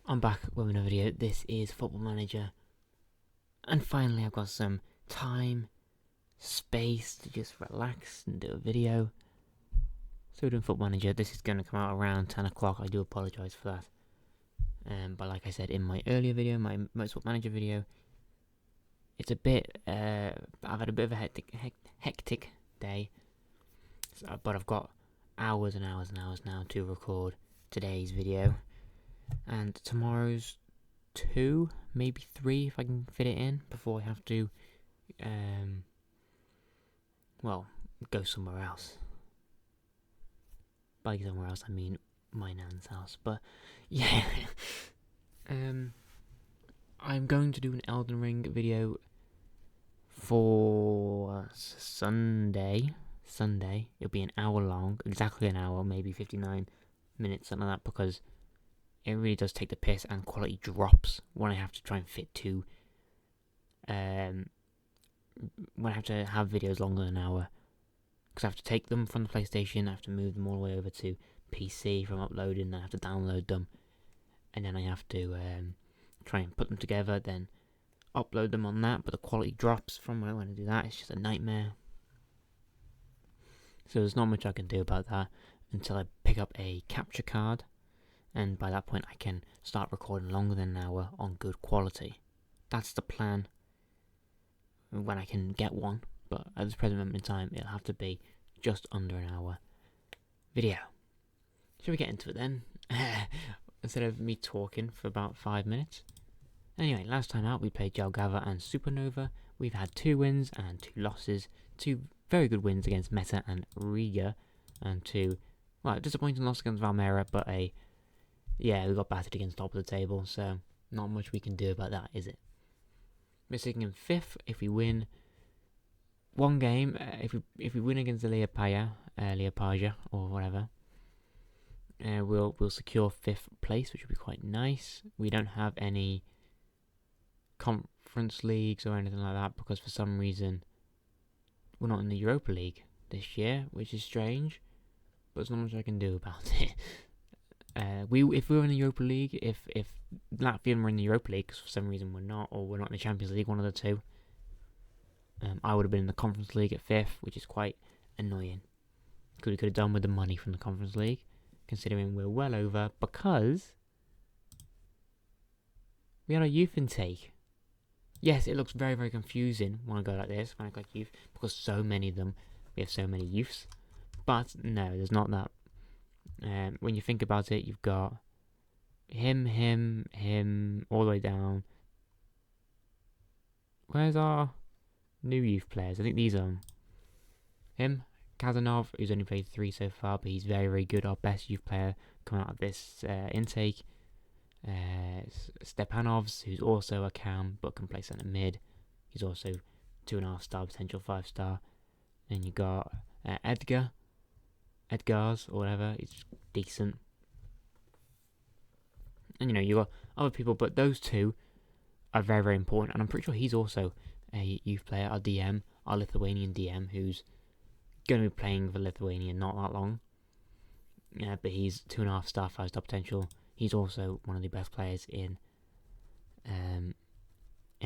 I'm back with another video. This is Football Manager, and finally I've got some time, space to just relax and do a video. So we're doing Football Manager. This is going to come out around 10 o'clock. I do apologise for that. But like I said in my earlier video, my Motorsport Manager video, it's a bit, I've had a bit of a hectic day, but I've got hours and hours and hours now to record today's video. And tomorrow's 2, maybe 3 if I can fit it in before I have to, go somewhere else. By somewhere else, I mean my nan's house. But yeah, I'm going to do an Elden Ring video for Sunday. It'll be an hour long, exactly an hour, maybe 59 minutes, something like that, because it really does take the piss and quality drops when I have to try and fit two. When I have to have videos longer than an hour, because I have to take them from the PlayStation, I have to move them all the way over to PC from uploading, then I have to download them, and then I have to try and put them together, then upload them on that, but the quality drops from when I do that. It's just a nightmare. So there's not much I can do about that until I pick up a capture card, and by that point I can start recording longer than an hour on good quality. That's the plan when I can get one, but at this present moment in time it'll have to be just under an hour video. Shall we get into it then? Instead of me talking for about 5 minutes. Anyway, last time out we played Jelgava and Supernova. We've had 2 wins and 2 losses. 2 very good wins against Meta and Riga, and 2, disappointing loss against Valmera, but we got battered against top of the table, so not much we can do about that, is it? We're sitting in 5th. If we win one game, if we win against the Liepaja or whatever, we'll secure 5th place, which would be quite nice. We don't have any conference leagues or anything like that, because for some reason we're not in the Europa League this year, which is strange, but there's not much I can do about it. If we were in the Europa League, if Latvia were in the Europa League, because for some reason we're not, or we're not in the Champions League, one of the two, I would have been in the Conference League at 5th, which is quite annoying, because we could have done with the money from the Conference League, considering we're well over, because we had a youth intake. Yes, it looks very, very confusing when I go like this, when I click youth, because so many of them, we have so many youths, but no, there's not that. When you think about it, you've got him, all the way down. Where's our new youth players? I think these are him, Kazanov, who's only played 3 so far, but he's very, very good. Our best youth player coming out of this intake. Stepanovs, who's also a cam, but can play centre mid. He's also 2.5 star, potential 5 star. Then you got Edgar's or whatever, it's decent. And you got other people, but those 2 are very, very important. And I'm pretty sure he's also a youth player, our DM, our Lithuanian DM, who's going to be playing for Lithuania not that long. But he's 2.5 star, 5 star potential. He's also one of the best players in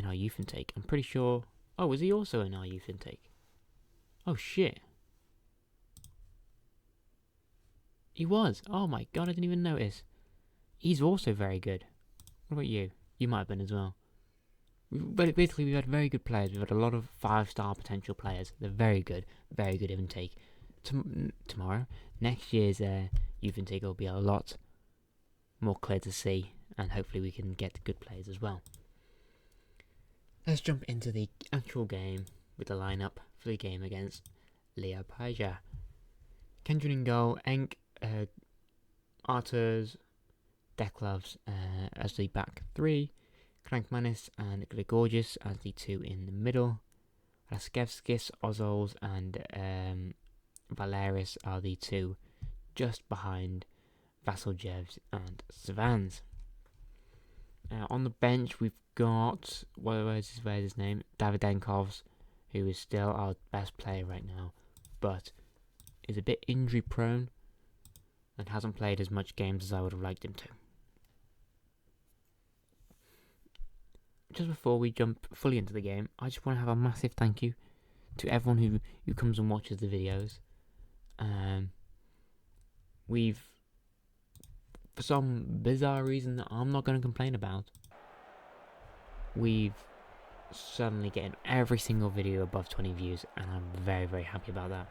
our youth intake. I'm pretty sure. Oh, was he also in our youth intake? Oh shit. He was. Oh my god, I didn't even notice. He's also very good. What about you? You might have been as well. But basically, we've had very good players. We've had a lot of 5-star potential players. They're very good intake. Tomorrow, next year's youth intake will be a lot more clear to see, and hopefully we can get good players as well. Let's jump into the actual game with the lineup for the game against Liepaja. Kendrick in goal, Enk, Arturs, Deklavs as the back 3, Krankmanis and Gregorgis as the 2 in the middle. Raskevskis, Ozols and Valeris are the 2 just behind Vasiljevs and Savans. On the bench we've got, where's his name? Davidenkovs, who is still our best player right now, but is a bit injury prone and hasn't played as much games as I would have liked him to. just before we jump fully into the game, I just want to have a massive thank you to everyone who comes and watches the videos. We've, for some bizarre reason that I'm not going to complain about, we've suddenly getting every single video above 20 views, and I'm very, very happy about that.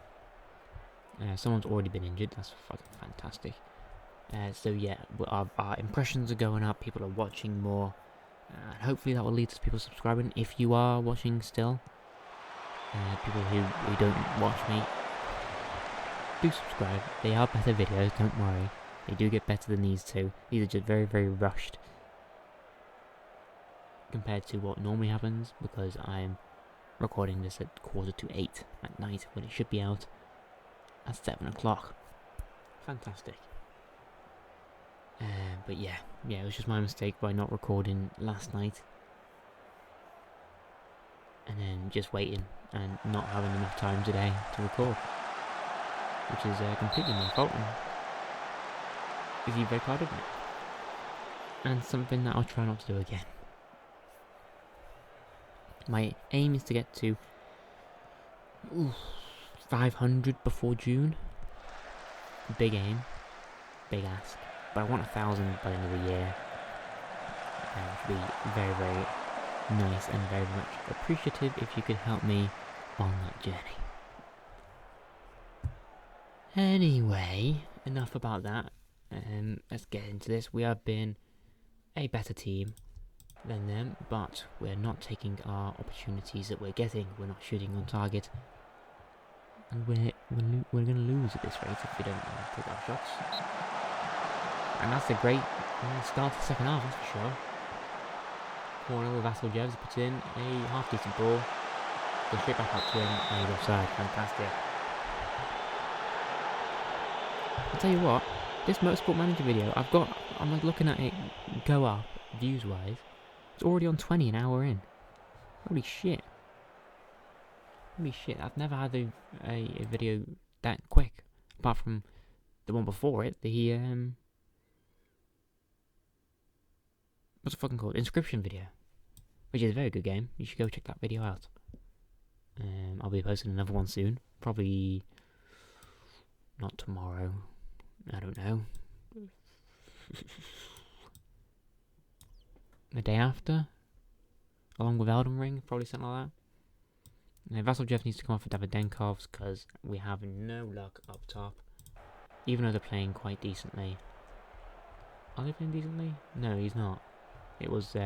Someone's already been injured. That's fucking fantastic. So yeah, our impressions are going up. People are watching more. And hopefully that will lead to people subscribing. If you are watching still, people who don't watch me, do subscribe. They are better videos, don't worry. They do get better than these two. These are just very, very rushed compared to what normally happens, because I'm recording this at 7:45 at night when it should be out at 7 o'clock. Fantastic. But yeah, it was just my mistake by not recording last night, and then just waiting and not having enough time today to record, which is completely my fault, and is you recorded me, and something that I'll try not to do again. My aim is to get to 500 before June. Big aim, big ask. But I want 1,000 by the end of the year. Which would be very, very nice and very much appreciative if you could help me on that journey. Anyway, enough about that. Let's get into this. We have been a better team than them, but we're not taking our opportunities that we're getting. We're not shooting on target, and we're going to lose at this rate if we don't take our shots. And that's a great start to the second half, that's for sure. Corner with Vassiljevs puts in a half decent ball. Goes straight back up to him, and he's offside. Fantastic. I'll tell you what, this Motorsport Manager video, I'm like looking at it go up views wise. It's already on 20 an hour in. Holy shit. I've never had a video that quick, apart from the one before it, what's it fucking called? Inscription video. Which is a very good game. You should go check that video out. I'll be posting another one soon. Probably not tomorrow. I don't know. The day after? Along with Elden Ring, probably something like that. Now, Vasiljev needs to come off for Davidenkovs because we have no luck up top. Even though they're playing quite decently. Are they playing decently? No, he's not. It was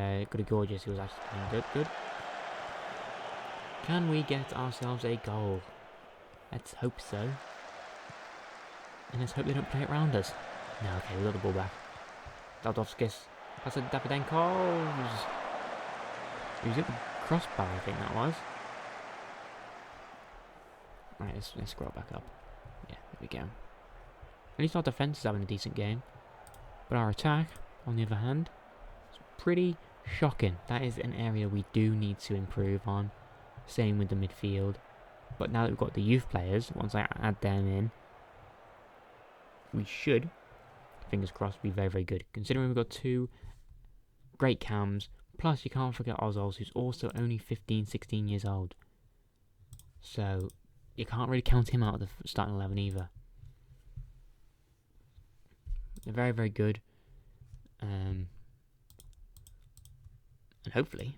Gorgeous who was actually playing good. Can we get ourselves a goal? Let's hope so. And let's hope they don't play it round us. No, okay, we got the ball back. Daldovskis. That's a Davidenkovs. He was at the crossbar, I think that was. Right, let's scroll back up. Yeah, there we go. At least our defence is having a decent game. But our attack, on the other hand, is pretty shocking. That is an area we do need to improve on. Same with the midfield. But now that we've got the youth players, once I add them in, we should, fingers crossed, be very, very good. Considering we've got two great cams, plus you can't forget Ozols, who's also only 15, 16 years old. So, you can't really count him out of the starting 11 either. They're very, very good. And hopefully,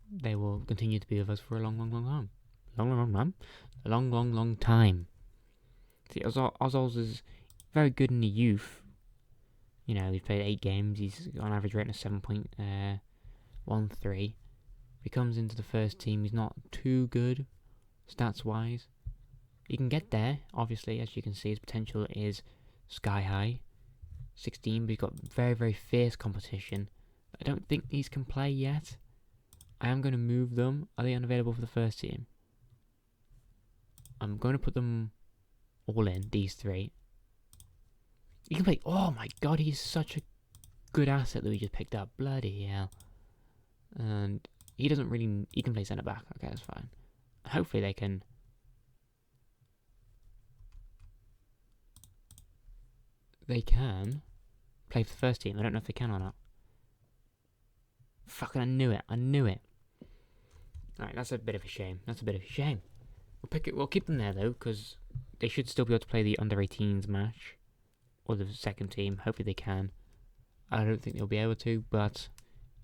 they will continue to be with us for a long, long, long time. A long, long, long time. See, Ozols is very good in the youth. You know, he's played 8 games. He's got an average rating of 7.13. If he comes into the first team, he's not too good, stats-wise. He can get there, obviously, as you can see. His potential is sky high. 16, but he's got very, very fierce competition. I don't think these can play yet. I am going to move them. Are they unavailable for the first team? I'm going to put them all in, these 3. You can play... Oh my god, he's such a good asset that we just picked up. Bloody hell. And he doesn't really... He can play centre-back. Okay, that's fine. Hopefully they can... They can play for the first team. I don't know if they can or not. Fucking I knew it. I knew it. Alright, that's a bit of a shame. That's a bit of a shame. We'll keep them there, though, because they should still be able to play the under-18s match. Or the second team. Hopefully they can. I don't think they'll be able to, but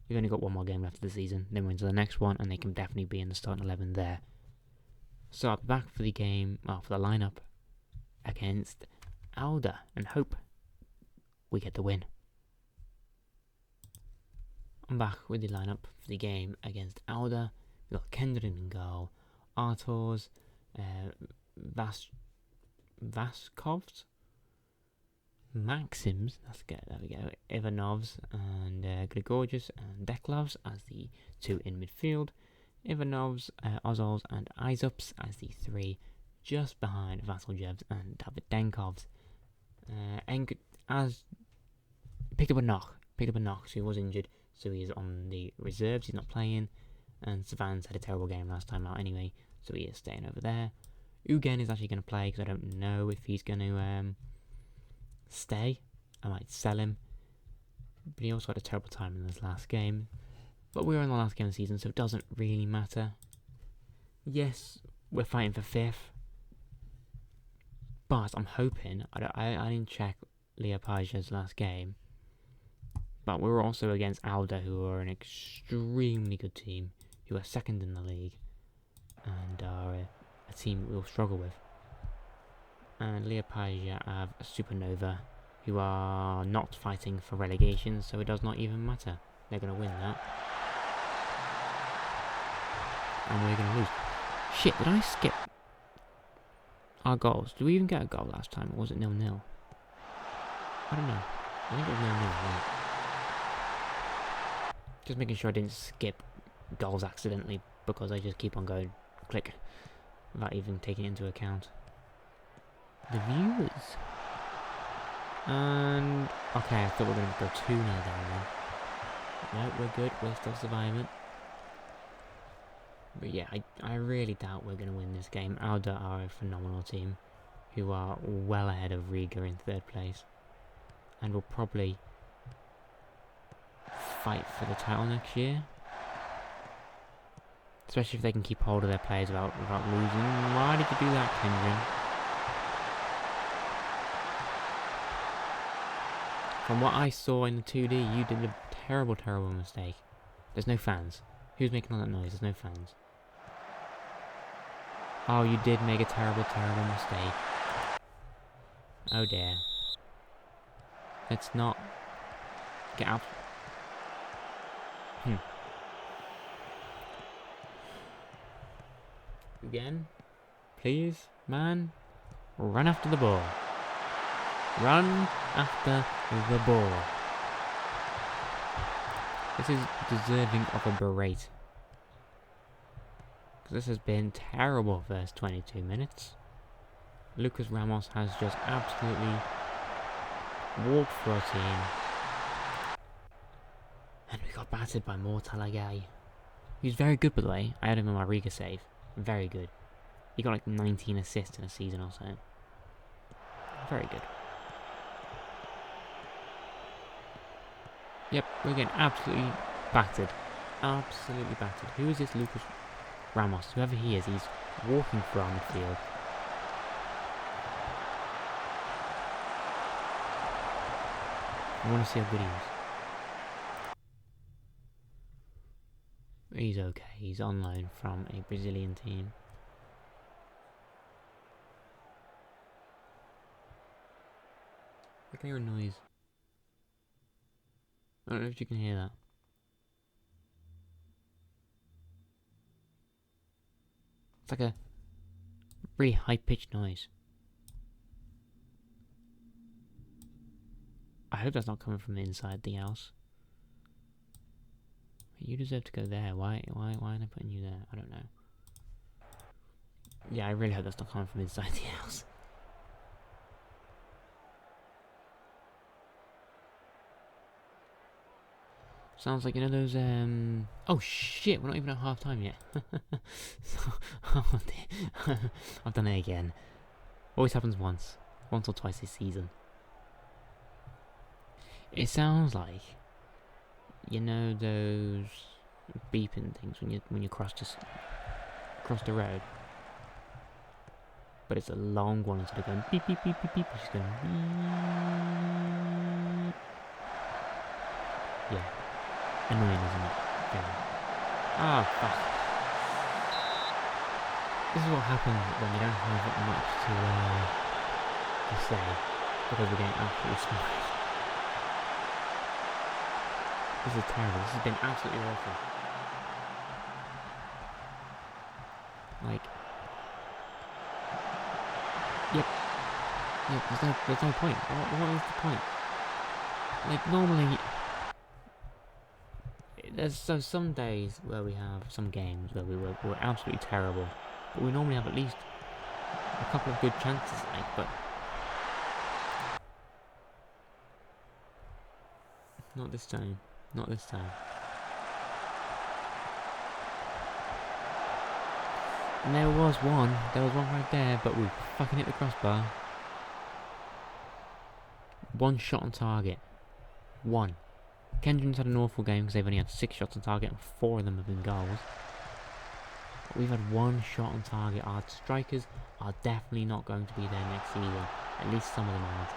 we've only got one more game left of the season. Then we're into the next one, and they can definitely be in the starting 11 there. So I'll be back for the game, well, for the lineup against Alda, and hope we get the win. I'm back with the lineup for the game against Alda. We've got Kendrin in goal, Arturs, Vaskovs, Maxims, there we go, Ivanovs and Grigorgius and Deklovs as the two in midfield, Ivanovs, Ozols and Izups as the three just behind Vasiljevs and Davidenkovs. As picked up a knock, so he was injured, so he's on the reserves, he's not playing, and Savans had a terrible game last time out anyway, so he is staying over there. Ugen is actually going to play, because I don't know if he's going to stay. I might sell him, but he also had a terrible time in this last game. But we were in the last game of the season, so it doesn't really matter. Yes, we're fighting for 5th, but I'm hoping, I didn't check Liepājas' last game, but we were also against Alda, who are an extremely good team, who are 2nd in the league, and are a team we'll struggle with. And Liepājas have a Supernova, who are not fighting for relegation, so it does not even matter. They're going to win that. And we're going to lose. Shit, did I skip our goals? Did we even get a goal last time, or was it 0-0? I don't know. I think it was 0-0, right? Just making sure I didn't skip goals accidentally, because I just keep on going click without even taking it into account. The viewers. And okay, I thought we were going to go 2-0 down then. No, we're good, we're still surviving. But yeah, I really doubt we're going to win this game. Alda are a phenomenal team, who are well ahead of Riga in 3rd place, and will probably fight for the title next year. Especially if they can keep hold of their players without losing. Why did you do that, Kendrin? From what I saw in the 2D, you did a terrible, terrible mistake. There's no fans. Who's making all that noise? There's no fans. Oh, you did make a terrible, terrible mistake. Oh dear. Let's not get out. Again, please, man, run after the ball. Run after the ball. This is deserving of a berate. Because this has been terrible first 22 minutes. Lucas Ramos has just absolutely walked for our team. And we got battered by Mortalagay. He's very good, by the way. I had him in my Riga save. Very good. He got like 19 assists in a season or so. Very good. Yep, we're getting absolutely battered. Absolutely battered. Who is this Lucas Ramos? Whoever he is, he's walking through our midfield. I want to see how good he is. He's okay. He's on loan from a Brazilian team. I can hear a noise. I don't know if you can hear that. It's like a really high-pitched noise. I hope that's not coming from inside the house. You deserve to go there. Why am I putting you there? I don't know. Yeah, I really hope that's not coming from inside the house. Sounds like, you know, those, oh shit, we're not even at half time yet. Oh dear. I've done it again. Always happens once or twice this season. It sounds like You know those beeping things when you cross the road? But it's a long one instead of going beep beep beep beep beep. It's just going beep. Yeah. Annoying, isn't it? Very. Ah, fuck. This is what happens when you don't have much to say, because we're getting absolutely smashed. This is terrible. This has been absolutely awful. Like, yep. There's no point. What is the point? Like, normally, there's some days where we have some games where we're absolutely terrible, but we normally have at least a couple of good chances, like, but not this time. Not this time. And there was one right there, but we fucking hit the crossbar. One shot on target. One. Kendrick's had an awful game because they've only had 6 shots on target and 4 of them have been goals. But we've had 1 shot on target. Our strikers are definitely not going to be there next season. At least some of them aren't.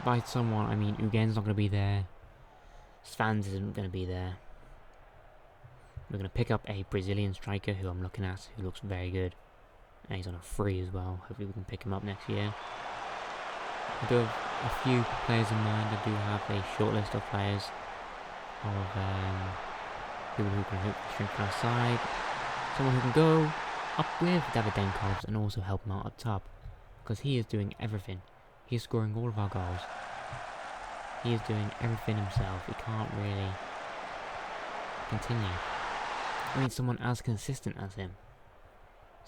By someone, I mean Ugen's not going to be there. Svans isn't going to be there. We're going to pick up a Brazilian striker who I'm looking at, who looks very good. And he's on a free as well. Hopefully we can pick him up next year. I do have a few players in mind. I do have a short list of players of people who can hopefully strengthen our side. Someone who can go up with Davydenko and also help him out up top. Because he is doing everything. He is scoring all of our goals. He is doing everything himself. He can't really continue. We need someone as consistent as him.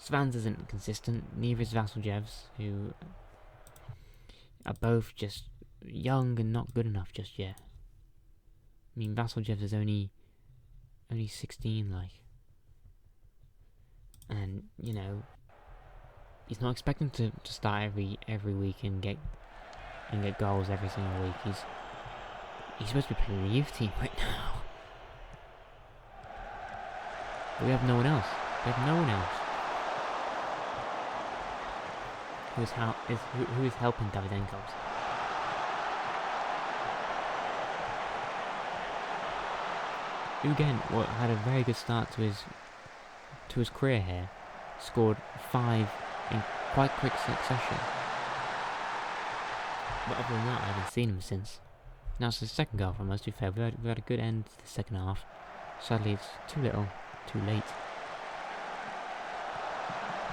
Svans isn't consistent, neither is Vasiljevs, who are both just young and not good enough just yet. I mean, Vasiljevs is only 16, like. And, you know, he's not expecting to start every week and get goals every single week. He's supposed to be playing the youth team right now. But we have no one else. Who is helping Davydenko? Ugen had a very good start to his career here. Scored 5 in quite quick succession. But other than that, I haven't seen him since. Now it's the second goal from us, to be fair. We've had a good end to the second half. Sadly, it's too little, too late.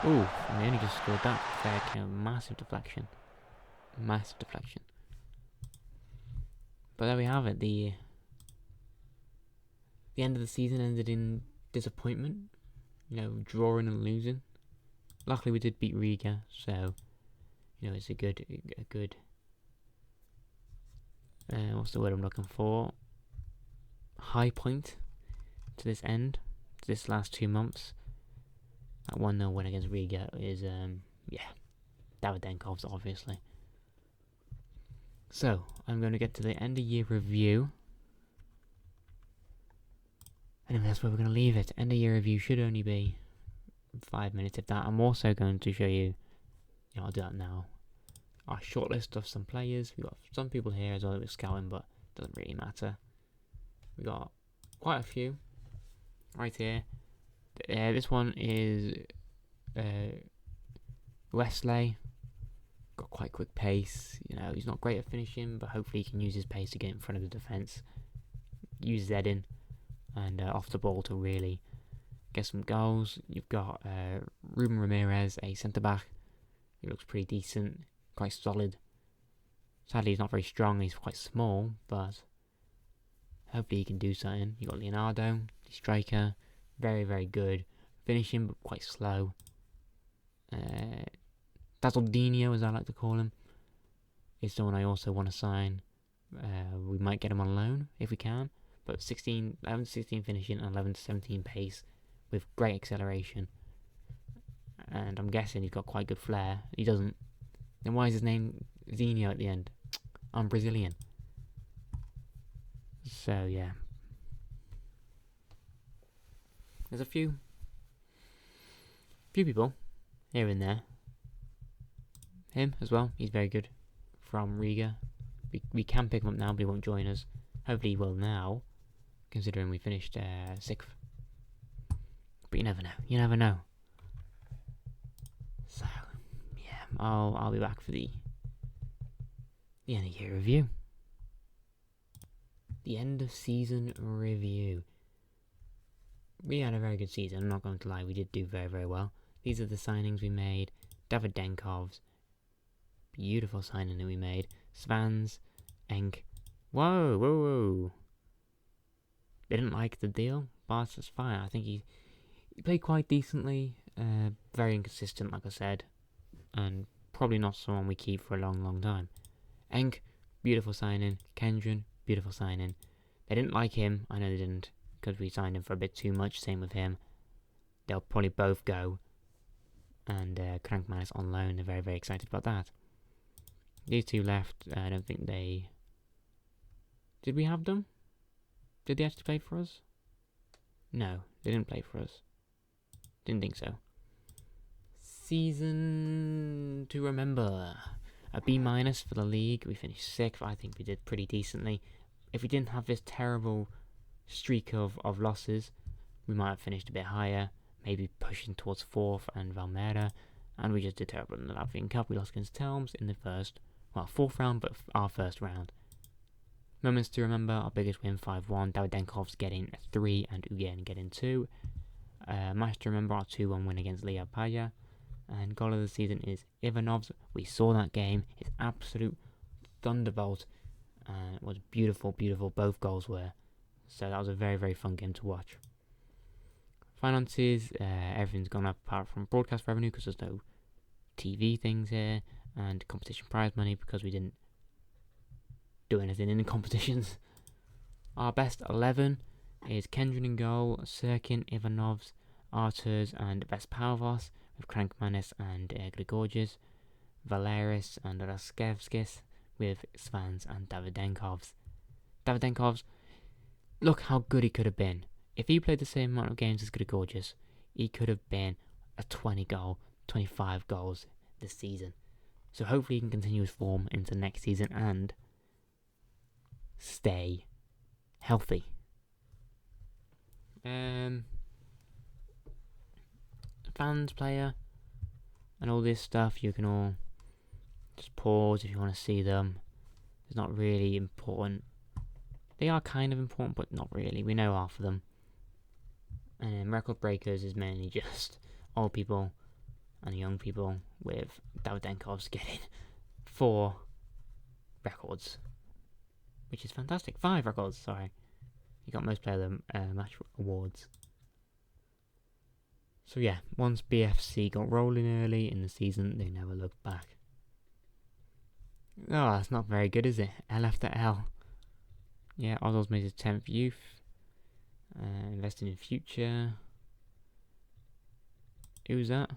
Ooh, and they only just scored that. Fair count. Massive deflection. But there we have it. The end of the season ended in disappointment. You know, drawing and losing. Luckily, we did beat Riga, so you know it's a good. What's the word I'm looking for? High point to this end, to this last 2 months. That 1-0 win against Riga is, Davydenko, obviously. So, I'm going to get to the end of year review. And that's where we're going to leave it. End of year review should only be 5 minutes, if that. I'm also going to show you, I'll do that now, our short list of some players. We've got some people here as well that we're scouting, but it doesn't really matter. We got quite a few right here. This one is Wesley. Got quite quick pace. You know, he's not great at finishing, but hopefully he can use his pace to get in front of the defence. Use Zedin and off the ball to really get some goals. You've got Ruben Ramirez, a centre back. He looks pretty decent, quite solid. Sadly, he's not very strong. He's quite small, but hopefully he can do something. You got Leonardo, the striker. Very, very good. Finishing, but quite slow. Dazzledinho, as I like to call him, is someone I also want to sign. We might get him on loan, if we can. But 11 to 16 finishing and 11 to 17 pace with great acceleration. And I'm guessing he's got quite good flair. He doesn't. Then why is his name Zinho at the end. I'm Brazilian. So yeah, there's a few people here and there. Him as well, he's very good. From Riga. We can pick him up now, but he won't join us. Hopefully he will now, considering we finished 6th. But you never know. So, yeah, I'll be back for the end of year review. The end of season review. We had a very good season, I'm not going to lie, we did do very, very well. These are the signings we made. Davydenkov's beautiful signing that we made. Svans, Enk. Whoa. They didn't like the deal, but that's fine. I think he played quite decently. Very inconsistent, like I said. And probably not someone we keep for a long, long time. Enk, beautiful signing. Kendron, beautiful signing. They didn't like him. I know they didn't, because we signed him for a bit too much. Same with him. They'll probably both go. And Krankmanis on loan. They're very, very excited about that. These two left. I don't think they... Did we have them? Did they actually play for us? No, they didn't play for us. Didn't think so. Season to remember. A B- for the league. We finished 6th. I think we did pretty decently. If we didn't have this terrible streak of losses, we might have finished a bit higher. Maybe pushing towards 4th and Valmiera. And we just did terrible in the Latvian Cup. We lost against Telms in the 4th round, but our first round. Moments to remember, our biggest win, 5-1. Davydenkov's getting 3 and Ugen getting 2. Match to remember, our 2-1 win against Liepāja. And goal of the season is Ivanov's. We saw that game. His absolute thunderbolt. It was beautiful, beautiful. Both goals were. So that was a very, very fun game to watch. Finances, everything's gone up apart from broadcast revenue because there's no TV things here. And competition prize money because we didn't do anything in the competitions. Our best 11 is Kendron in goal, Sirkin, Ivanovs, Arturs and Vespalvos, with Krankmanis and Grigorges, Valeris and Raskevskis, with Svans and Davydenkovs. Davydenkovs, look how good he could have been. If he played the same amount of games as Grigorges, he could have been a 20 goal, 25 goals this season. So hopefully he can continue his form into next season and stay healthy. Fans, player, and all this stuff, you can all just pause if you want to see them. It's not really important. They are kind of important, but not really. We know half of them. And record breakers is mainly just old people and young people, with Davydenkov's getting 4 records, which is fantastic. 5 records, sorry. He got most player of the match awards. So yeah, once BFC got rolling early in the season, they never looked back. Oh, that's not very good, is it? L after L. Yeah, Ozol's made his 10th youth. Investing in future. Who's that?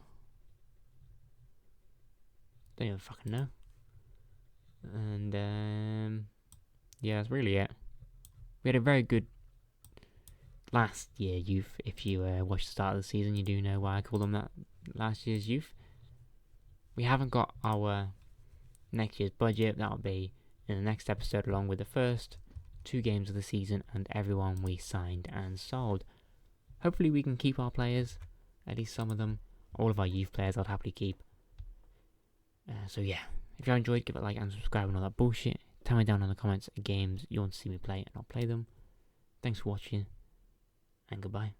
Don't even fucking know. And yeah, that's really it. We had a very good last year youth. If you watched the start of the season, you do know why I call them that, last year's youth. We haven't got our next year's budget. That'll be in the next episode, along with the first 2 games of the season and everyone we signed and sold. Hopefully we can keep our players, at least some of them. All of our youth players I'd happily keep. So yeah, if you enjoyed, give it a like and subscribe and all that bullshit. Tell me down in the comments games you want to see me play and I'll play them. Thanks for watching, and goodbye.